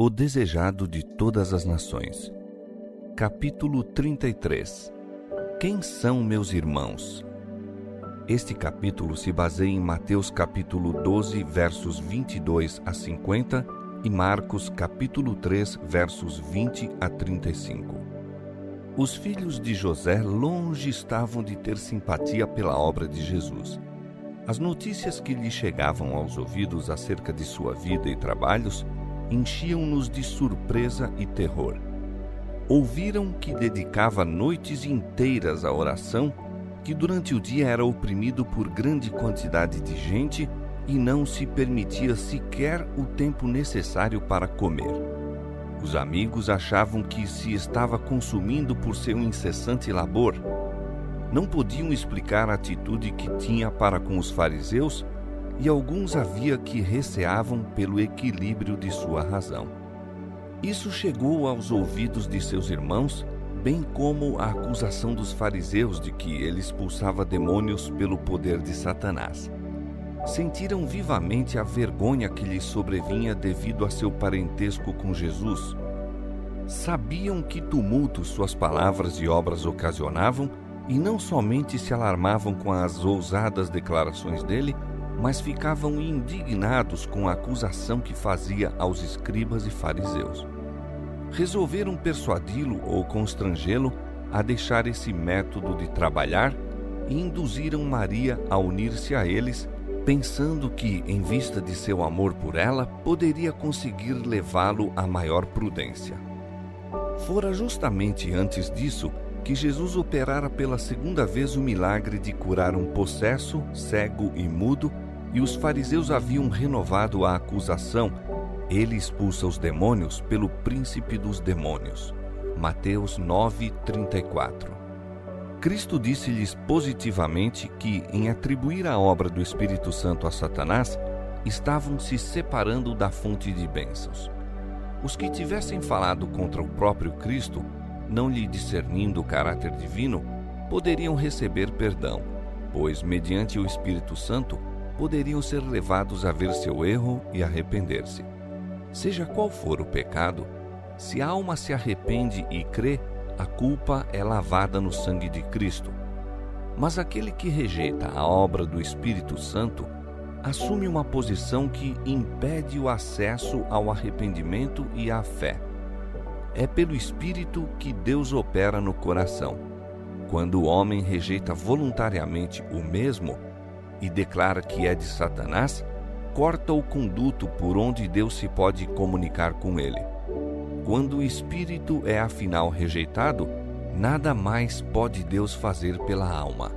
O desejado de todas as nações. Capítulo 33. Quem são meus irmãos? Este capítulo se baseia em Mateus capítulo 12, versos 22 a 50 e Marcos capítulo 3, versos 20 a 35. Os filhos de José longe estavam de ter simpatia pela obra de Jesus. As notícias que lhe chegavam aos ouvidos acerca de sua vida e trabalhos enchiam-nos de surpresa e terror. Ouviram que dedicava noites inteiras à oração, que durante o dia era oprimido por grande quantidade de gente e não se permitia sequer o tempo necessário para comer. Os amigos achavam que se estava consumindo por seu incessante labor. Não podiam explicar a atitude que tinha para com os fariseus, e alguns havia que receavam pelo equilíbrio de sua razão. Isso chegou aos ouvidos de seus irmãos, bem como a acusação dos fariseus de que ele expulsava demônios pelo poder de Satanás. Sentiram vivamente a vergonha que lhes sobrevinha devido a seu parentesco com Jesus. Sabiam que tumulto suas palavras e obras ocasionavam, e não somente se alarmavam com as ousadas declarações dele, mas ficavam indignados com a acusação que fazia aos escribas e fariseus. Resolveram persuadi-lo ou constrangê-lo a deixar esse método de trabalhar e induziram Maria a unir-se a eles, pensando que, em vista de seu amor por ela, poderia conseguir levá-lo a maior prudência. Fora justamente antes disso que Jesus operara pela segunda vez o milagre de curar um possesso, cego e mudo, e os fariseus haviam renovado a acusação: ele expulsa os demônios pelo príncipe dos demônios. Mateus 9:34. Cristo disse-lhes positivamente que, em atribuir a obra do Espírito Santo a Satanás, estavam se separando da fonte de bênçãos. Os que tivessem falado contra o próprio Cristo, não lhe discernindo o caráter divino, poderiam receber perdão, pois, mediante o Espírito Santo, poderiam ser levados a ver seu erro e arrepender-se. Seja qual for o pecado, se a alma se arrepende e crê, a culpa é lavada no sangue de Cristo. Mas aquele que rejeita a obra do Espírito Santo assume uma posição que impede o acesso ao arrependimento e à fé. É pelo Espírito que Deus opera no coração. Quando o homem rejeita voluntariamente o mesmo e declara que é de Satanás, corta o conduto por onde Deus se pode comunicar com ele. Quando o Espírito é afinal rejeitado, nada mais pode Deus fazer pela alma.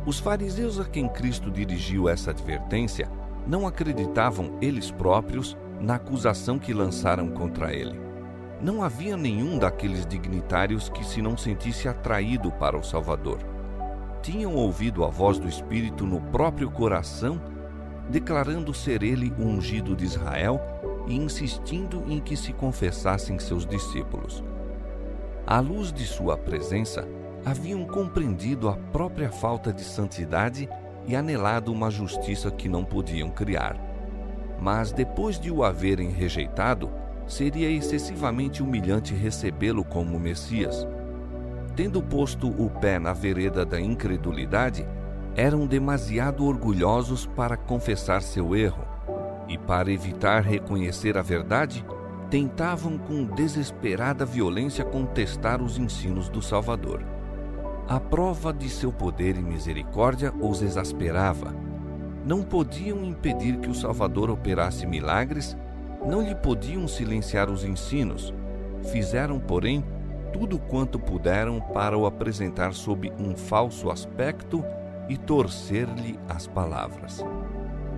Os fariseus a quem Cristo dirigiu essa advertência não acreditavam eles próprios na acusação que lançaram contra ele. Não havia nenhum daqueles dignitários que se não sentisse atraído para o Salvador. Tinham ouvido a voz do Espírito no próprio coração, declarando ser ele o ungido de Israel e insistindo em que se confessassem seus discípulos. À luz de sua presença, haviam compreendido a própria falta de santidade e anelado uma justiça que não podiam criar. Mas depois de o haverem rejeitado, seria excessivamente humilhante recebê-lo como Messias. Tendo posto o pé na vereda da incredulidade, eram demasiado orgulhosos para confessar seu erro, e para evitar reconhecer a verdade, tentavam com desesperada violência contestar os ensinos do Salvador. A prova de seu poder e misericórdia os exasperava. Não podiam impedir que o Salvador operasse milagres, não lhe podiam silenciar os ensinos. Fizeram, porém, tudo quanto puderam para o apresentar sob um falso aspecto e torcer-lhe as palavras.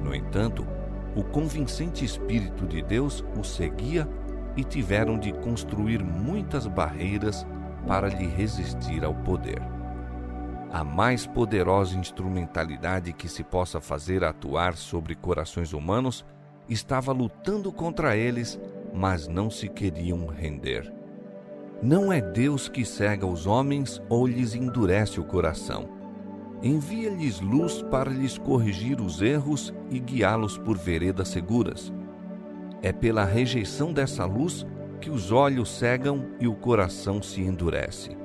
No entanto, o convincente Espírito de Deus o seguia e tiveram de construir muitas barreiras para lhe resistir ao poder. A mais poderosa instrumentalidade que se possa fazer atuar sobre corações humanos estava lutando contra eles, mas não se queriam render. Não é Deus que cega os homens ou lhes endurece o coração. Envia-lhes luz para lhes corrigir os erros e guiá-los por veredas seguras. É pela rejeição dessa luz que os olhos cegam e o coração se endurece.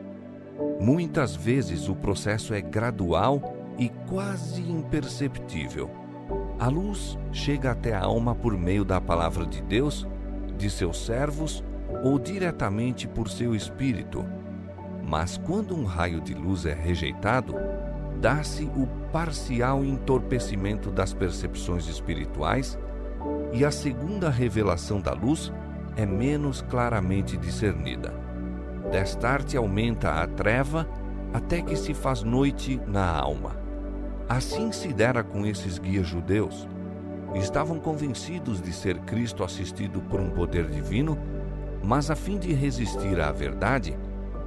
Muitas vezes o processo é gradual e quase imperceptível. A luz chega até a alma por meio da palavra de Deus, de seus servos ou diretamente por seu espírito. Mas quando um raio de luz é rejeitado, dá-se o parcial entorpecimento das percepções espirituais e a segunda revelação da luz é menos claramente discernida. Destarte aumenta a treva até que se faz noite na alma. Assim se dera com esses guias judeus. Estavam convencidos de ser Cristo assistido por um poder divino, mas a fim de resistir à verdade,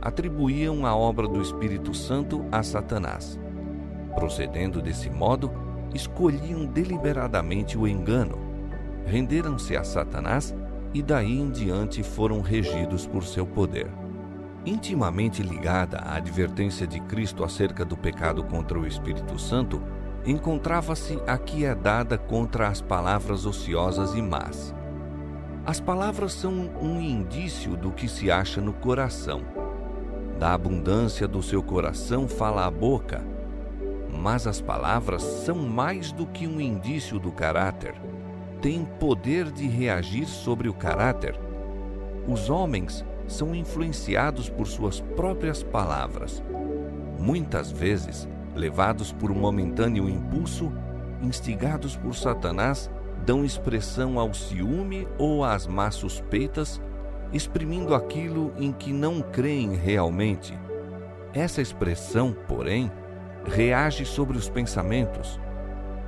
atribuíam a obra do Espírito Santo a Satanás. Procedendo desse modo, escolhiam deliberadamente o engano, renderam-se a Satanás e daí em diante foram regidos por seu poder. Intimamente ligada à advertência de Cristo acerca do pecado contra o Espírito Santo, encontrava-se a que é dada contra as palavras ociosas e más. As palavras são um indício do que se acha no coração. Da abundância do seu coração fala a boca, mas as palavras são mais do que um indício do caráter. Têm poder de reagir sobre o caráter. Os homens são influenciados por suas próprias palavras. Muitas vezes, levados por um momentâneo impulso, instigados por Satanás, dão expressão ao ciúme ou às más suspeitas, exprimindo aquilo em que não creem realmente. Essa expressão, porém, reage sobre os pensamentos.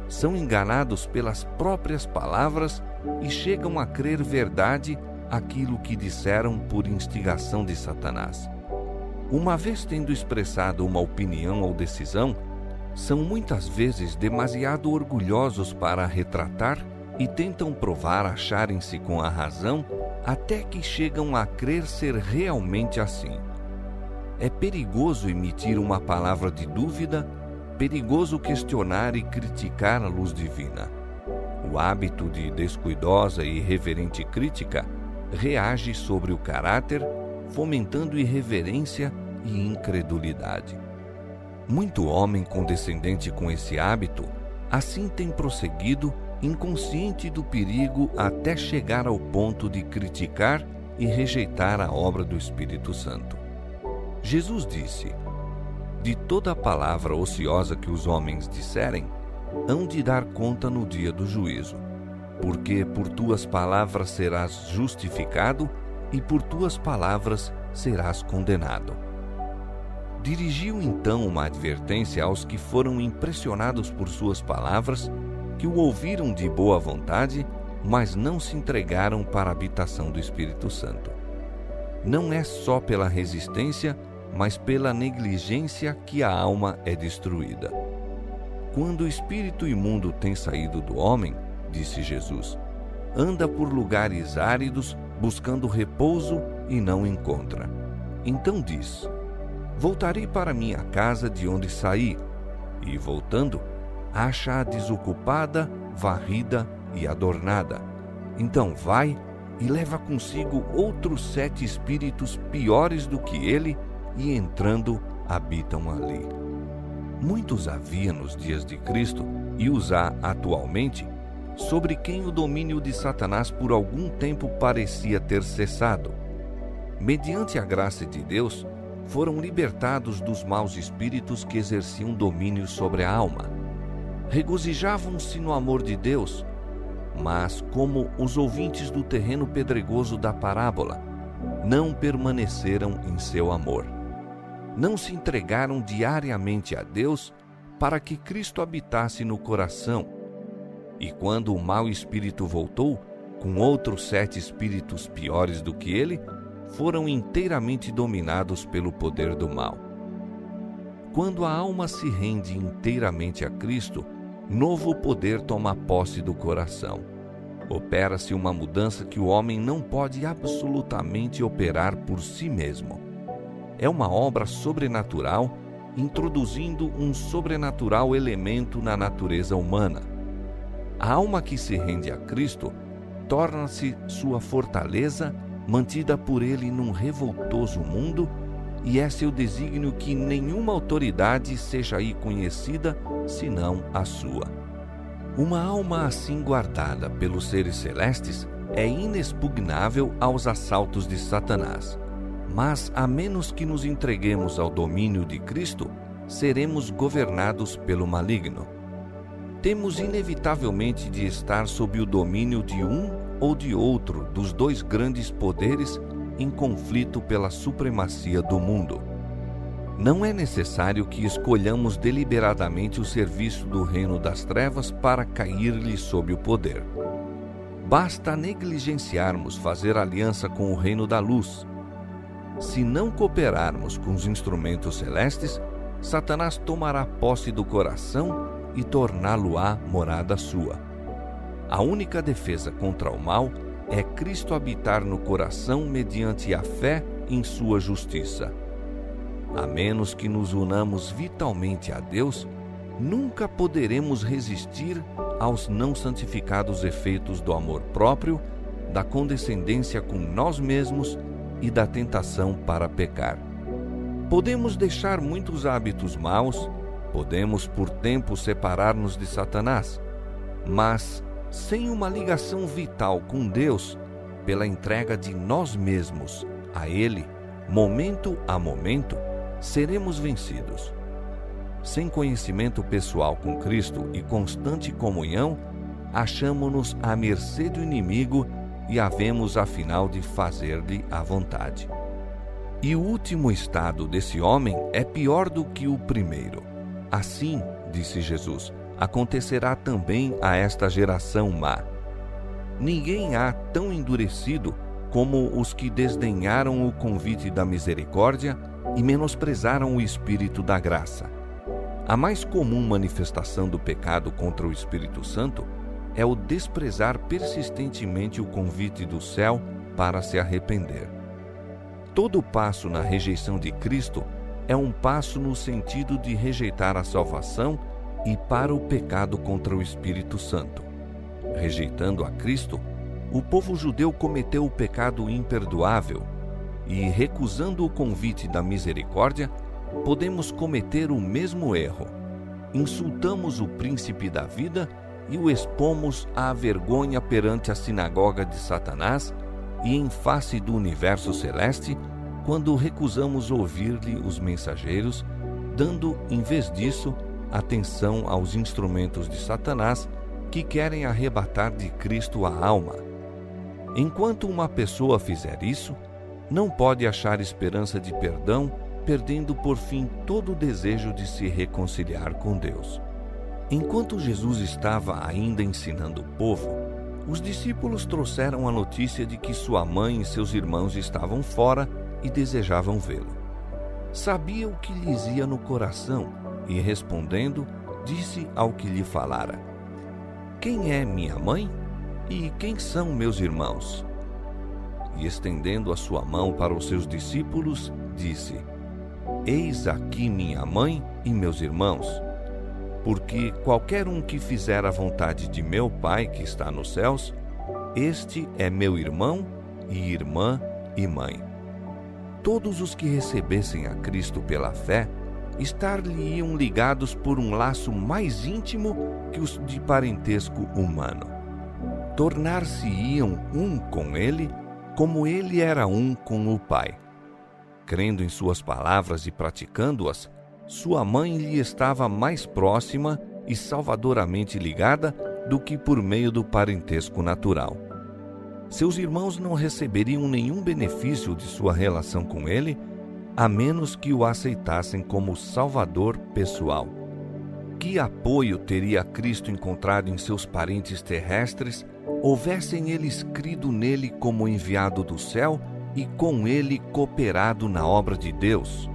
São enganados pelas próprias palavras e chegam a crer verdade aquilo que disseram por instigação de Satanás. Uma vez tendo expressado uma opinião ou decisão, são muitas vezes demasiado orgulhosos para retratar e tentam provar acharem-se com a razão até que chegam a crer ser realmente assim. É perigoso emitir uma palavra de dúvida, perigoso questionar e criticar a luz divina. O hábito de descuidosa e irreverente crítica reage sobre o caráter, fomentando irreverência e incredulidade. Muito homem condescendente com esse hábito, assim tem prosseguido, inconsciente do perigo até chegar ao ponto de criticar e rejeitar a obra do Espírito Santo. Jesus disse: de toda palavra ociosa que os homens disserem, hão de dar conta no dia do juízo. Porque por tuas palavras serás justificado e por tuas palavras serás condenado. Dirigiu então uma advertência aos que foram impressionados por suas palavras, que o ouviram de boa vontade, mas não se entregaram para a habitação do Espírito Santo. Não é só pela resistência, mas pela negligência que a alma é destruída. Quando o espírito imundo tem saído do homem, disse Jesus, anda por lugares áridos, buscando repouso e não encontra. Então diz: voltarei para minha casa de onde saí, e voltando, acha-a desocupada, varrida e adornada. Então vai e leva consigo outros 7 espíritos piores do que ele, e entrando, habitam ali. Muitos havia nos dias de Cristo, e os há atualmente, sobre quem o domínio de Satanás por algum tempo parecia ter cessado. Mediante a graça de Deus, foram libertados dos maus espíritos que exerciam domínio sobre a alma. Regozijavam-se no amor de Deus, mas, como os ouvintes do terreno pedregoso da parábola, não permaneceram em seu amor. Não se entregaram diariamente a Deus para que Cristo habitasse no coração. E quando o mau espírito voltou, com outros 7 espíritos piores do que ele, foram inteiramente dominados pelo poder do mal. Quando a alma se rende inteiramente a Cristo, novo poder toma posse do coração. Opera-se uma mudança que o homem não pode absolutamente operar por si mesmo. É uma obra sobrenatural, introduzindo um sobrenatural elemento na natureza humana. A alma que se rende a Cristo torna-se sua fortaleza, mantida por ele num revoltoso mundo, e é seu desígnio que nenhuma autoridade seja aí conhecida, senão a sua. Uma alma assim guardada pelos seres celestes é inexpugnável aos assaltos de Satanás. Mas, a menos que nos entreguemos ao domínio de Cristo, seremos governados pelo maligno. Temos inevitavelmente de estar sob o domínio de um ou de outro dos dois grandes poderes em conflito pela supremacia do mundo. Não é necessário que escolhamos deliberadamente o serviço do reino das trevas para cair-lhe sob o poder. Basta negligenciarmos fazer aliança com o reino da luz. Se não cooperarmos com os instrumentos celestes, Satanás tomará posse do coração e torná-lo-á morada sua. A única defesa contra o mal é Cristo habitar no coração mediante a fé em sua justiça. A menos que nos unamos vitalmente a Deus, nunca poderemos resistir aos não santificados efeitos do amor próprio, da condescendência com nós mesmos e da tentação para pecar. Podemos deixar muitos hábitos maus, podemos por tempo separar-nos de Satanás, mas sem uma ligação vital com Deus, pela entrega de nós mesmos a Ele, momento a momento, seremos vencidos. Sem conhecimento pessoal com Cristo e constante comunhão, achamo-nos à mercê do inimigo e havemos afinal de fazer-lhe a vontade. E o último estado desse homem é pior do que o primeiro. Assim, disse Jesus, acontecerá também a esta geração má. Ninguém há tão endurecido como os que desdenharam o convite da misericórdia e menosprezaram o Espírito da graça. A mais comum manifestação do pecado contra o Espírito Santo é o desprezar persistentemente o convite do céu para se arrepender. Todo passo na rejeição de Cristo é um passo no sentido de rejeitar a salvação e para o pecado contra o Espírito Santo. Rejeitando a Cristo, o povo judeu cometeu o pecado imperdoável e, recusando o convite da misericórdia, podemos cometer o mesmo erro. Insultamos o príncipe da vida e o expomos à vergonha perante a sinagoga de Satanás e em face do universo celeste, quando recusamos ouvir-lhe os mensageiros, dando, em vez disso, atenção aos instrumentos de Satanás que querem arrebatar de Cristo a alma. Enquanto uma pessoa fizer isso, não pode achar esperança de perdão, perdendo por fim todo o desejo de se reconciliar com Deus. Enquanto Jesus estava ainda ensinando o povo, os discípulos trouxeram a notícia de que sua mãe e seus irmãos estavam fora e desejavam vê-lo. Sabia o que lhes ia no coração e, respondendo, disse ao que lhe falara: "Quem é minha mãe? E quem são meus irmãos?" E, estendendo a sua mão para os seus discípulos, disse: "Eis aqui minha mãe e meus irmãos. Porque qualquer um que fizer a vontade de meu Pai que está nos céus, este é meu irmão e irmã e mãe." Todos os que recebessem a Cristo pela fé estar-lhe-iam ligados por um laço mais íntimo que os de parentesco humano. Tornar-se-iam um com ele, como ele era um com o Pai. Crendo em suas palavras e praticando-as, sua mãe lhe estava mais próxima e salvadoramente ligada do que por meio do parentesco natural. Seus irmãos não receberiam nenhum benefício de sua relação com ele, a menos que o aceitassem como Salvador pessoal. Que apoio teria Cristo encontrado em seus parentes terrestres, houvessem eles crido nele como enviado do céu e com ele cooperado na obra de Deus?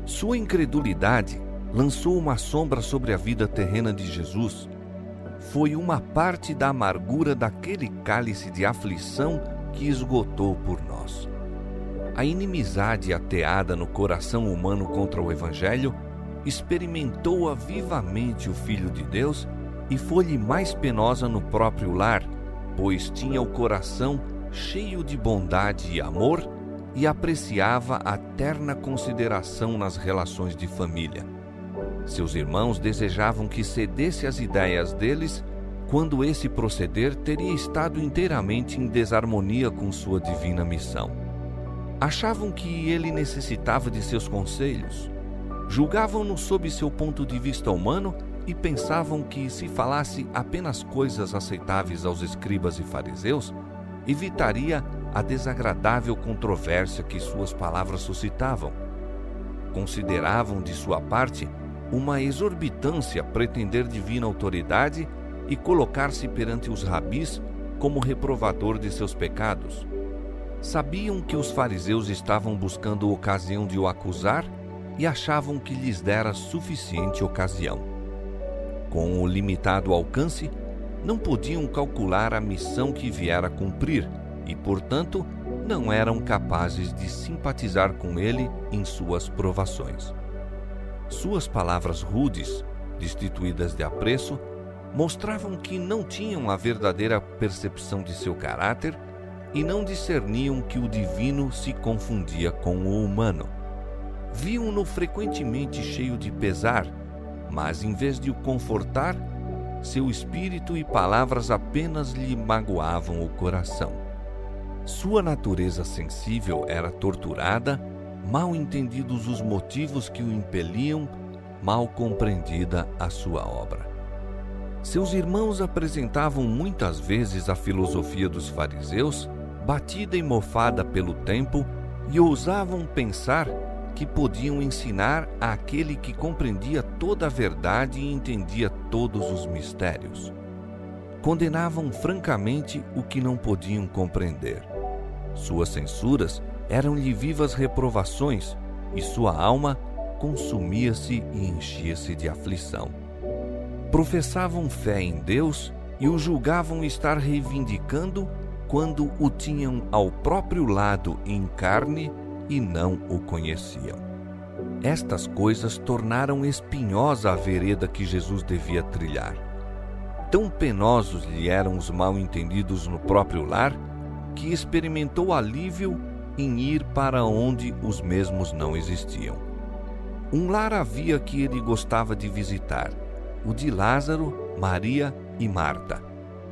Sua incredulidade lançou uma sombra sobre a vida terrena de Jesus. Foi uma parte da amargura daquele cálice de aflição que esgotou por nós. A inimizade ateada no coração humano contra o Evangelho experimentou-a vivamente o Filho de Deus e foi-lhe mais penosa no próprio lar, pois tinha o coração cheio de bondade e amor e apreciava a terna consideração nas relações de família. Seus irmãos desejavam que cedesse às ideias deles, quando esse proceder teria estado inteiramente em desarmonia com sua divina missão. Achavam que ele necessitava de seus conselhos, julgavam-no sob seu ponto de vista humano e pensavam que, se falasse apenas coisas aceitáveis aos escribas e fariseus, evitaria a desagradável controvérsia que suas palavras suscitavam. Consideravam, de sua parte, uma exorbitância pretender divina autoridade e colocar-se perante os rabis como reprovador de seus pecados. Sabiam que os fariseus estavam buscando ocasião de o acusar e achavam que lhes dera suficiente ocasião. Com o limitado alcance, não podiam calcular a missão que viera cumprir e, portanto, não eram capazes de simpatizar com ele em suas provações. Suas palavras rudes, destituídas de apreço, mostravam que não tinham a verdadeira percepção de seu caráter e não discerniam que o divino se confundia com o humano. Viam-no frequentemente cheio de pesar, mas em vez de o confortar, seu espírito e palavras apenas lhe magoavam o coração. Sua natureza sensível era torturada, mal entendidos os motivos que o impeliam, mal compreendida a sua obra. Seus irmãos apresentavam muitas vezes a filosofia dos fariseus, batida e mofada pelo tempo, e ousavam pensar que podiam ensinar àquele que compreendia toda a verdade e entendia todos os mistérios. Condenavam francamente o que não podiam compreender. Suas censuras eram-lhe vivas reprovações, e sua alma consumia-se e enchia-se de aflição. Professavam fé em Deus e o julgavam estar reivindicando quando o tinham ao próprio lado em carne e não o conheciam. Estas coisas tornaram espinhosa a vereda que Jesus devia trilhar. Tão penosos lhe eram os mal-entendidos no próprio lar, que experimentou alívio em ir para onde os mesmos não existiam. Um lar havia que ele gostava de visitar, o de Lázaro, Maria e Marta,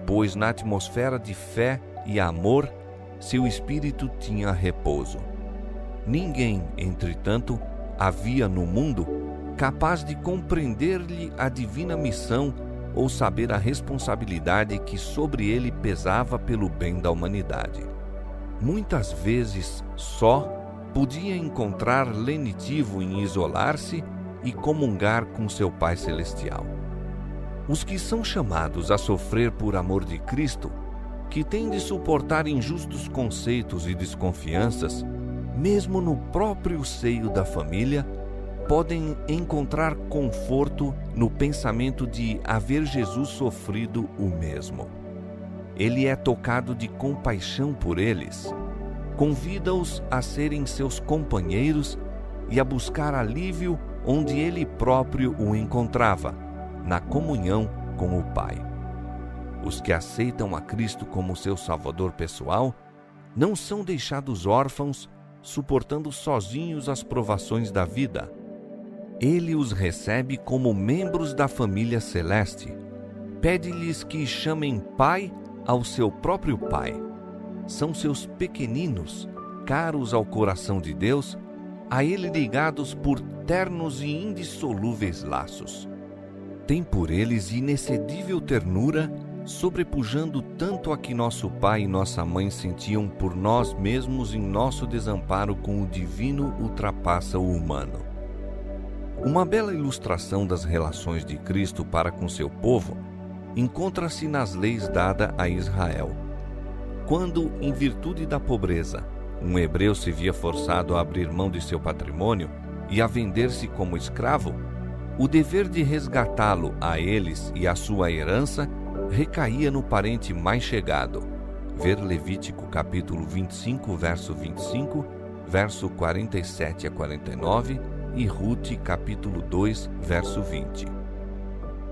pois na atmosfera de fé e amor seu espírito tinha repouso. Ninguém, entretanto, havia no mundo capaz de compreender-lhe a divina missão ou saber a responsabilidade que sobre ele pesava pelo bem da humanidade. Muitas vezes só podia encontrar lenitivo em isolar-se e comungar com seu Pai Celestial. Os que são chamados a sofrer por amor de Cristo, que têm de suportar injustos conceitos e desconfianças, mesmo no próprio seio da família, podem encontrar conforto no pensamento de haver Jesus sofrido o mesmo. Ele é tocado de compaixão por eles, convida-os a serem seus companheiros e a buscar alívio onde ele próprio o encontrava, na comunhão com o Pai. Os que aceitam a Cristo como seu Salvador pessoal não são deixados órfãos, suportando sozinhos as provações da vida. Ele os recebe como membros da família celeste. Pede-lhes que chamem Pai ao seu próprio Pai. São seus pequeninos, caros ao coração de Deus, a Ele ligados por ternos e indissolúveis laços. Tem por eles inexcedível ternura, sobrepujando tanto a que nosso pai e nossa mãe sentiam por nós mesmos em nosso desamparo com o divino ultrapassa o humano. Uma bela ilustração das relações de Cristo para com seu povo encontra-se nas leis dadas a Israel. Quando, em virtude da pobreza, um hebreu se via forçado a abrir mão de seu patrimônio e a vender-se como escravo, o dever de resgatá-lo a eles e a sua herança recaía no parente mais chegado. Ver Levítico capítulo 25, verso 25, verso 47 a 49 e Rute capítulo 2, verso 20.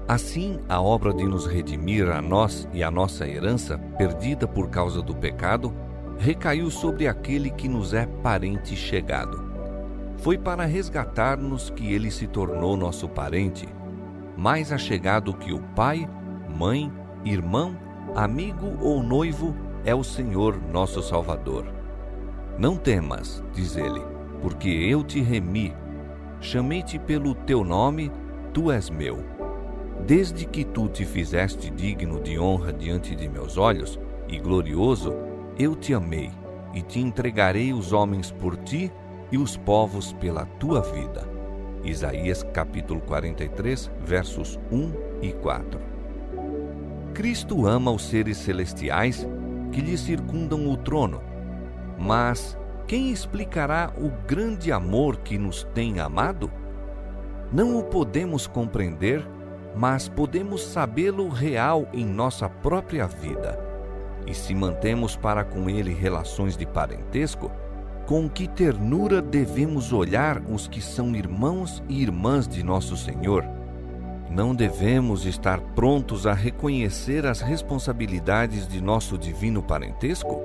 Assim, a obra de nos redimir a nós e a nossa herança perdida por causa do pecado, recaiu sobre aquele que nos é parente chegado. Foi para resgatar-nos que ele se tornou nosso parente, mais achegado que o pai, mãe, irmão, amigo ou noivo é o Senhor nosso Salvador. Não temas, diz ele, porque eu te remi, chamei-te pelo teu nome, tu és meu. Desde que tu te fizeste digno de honra diante de meus olhos e glorioso, eu te amei e te entregarei os homens por ti e os povos pela tua vida. Isaías capítulo 43, versos 1 e 4. Cristo ama os seres celestiais que lhe circundam o trono, mas quem explicará o grande amor que nos tem amado? Não o podemos compreender, mas podemos sabê-lo real em nossa própria vida. E se mantemos para com ele relações de parentesco, com que ternura devemos olhar os que são irmãos e irmãs de nosso Senhor? Não devemos estar prontos a reconhecer as responsabilidades de nosso divino parentesco?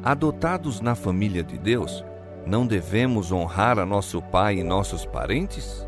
Adotados na família de Deus, não devemos honrar a nosso pai e nossos parentes?